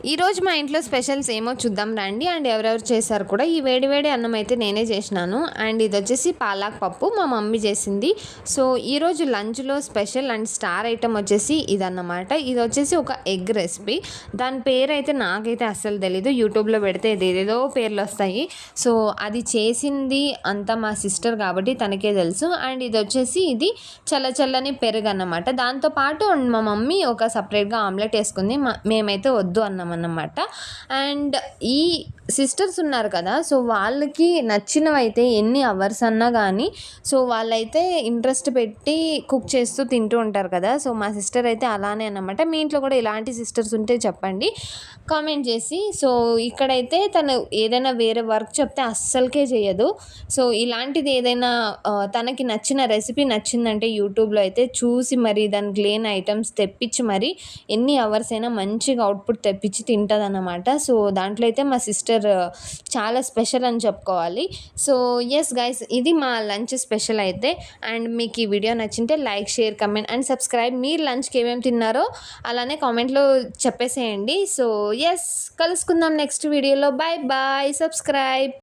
ఈరోజు మా ఇంట్లో స్పెషల్స్ ఏమో చూద్దాం రండి. అండ్ ఎవరెవరు చేశారు కూడా. ఈ వేడి వేడి అన్నం అయితే నేనే చేసినాను. అండ్ ఇది వచ్చేసి పాలాక్ పప్పు మా మమ్మీ చేసింది. సో ఈరోజు లంచ్లో స్పెషల్ అండ్ స్టార్ ఐటమ్ వచ్చేసి ఇదన్నమాట. ఇది వచ్చేసి ఒక ఎగ్ రెసిపీ. దాని పేరు అయితే నాకైతే అస్సలు తెలీదు. యూట్యూబ్లో పెడితే ఏదేదో పేర్లు వస్తాయి. సో అది చేసింది అంతా మా సిస్టర్ కాబట్టి తనకే తెలుసు. అండ్ ఇది వచ్చేసి ఇది చల్లని పెరుగు అన్నమాట. దాంతోపాటు మా మమ్మీ ఒక సపరేట్గా ఆమ్లెట్ వేసుకుంది. మేమైతే వద్దు అన్నమాట. అండ్ ఈ సిస్టర్స్ ఉన్నారు కదా, సో వాళ్ళకి నచ్చినవైతే ఎన్ని అవర్స్ అన్నా కానీ సో వాళ్ళైతే ఇంట్రెస్ట్ పెట్టి కుక్ చేస్తూ తింటూ ఉంటారు కదా. సో మా సిస్టర్ అయితే అలానే అన్నమాట. మీ ఇంట్లో కూడా ఇలాంటి సిస్టర్స్ ఉంటే చెప్పండి కామెంట్ చేసి. సో ఇక్కడైతే తను ఏదైనా వేరే వర్క్ చెప్తే అస్సలకే చేయదు. సో ఇలాంటిది ఏదైనా తనకి నచ్చిన రెసిపీ నచ్చిందంటే యూట్యూబ్లో అయితే చూసి మరి దానికి లేని ఐటమ్స్ తెప్పించి మరి ఎన్ని అవర్స్ అయినా మంచిగా అవుట్పుట్ తెప్పించి తింటుంది అన్నమాట. సో దాంట్లో అయితే మా సిస్టర్ చాలా స్పెషల్ అని చెప్పుకోవాలి. సో ఎస్ గైస్, ఇది మా లంచ్ స్పెషల్ అయితే. అండ్ మీకు ఈ వీడియో నచ్చింటే like, share, comment and subscribe. మీరు లంచ్కి ఏమేమి తిన్నారో అలానే కామెంట్లో చెప్పేసేయండి. సో ఎస్, కలుసుకుందాం నెక్స్ట్ వీడియోలో. Bye bye, subscribe.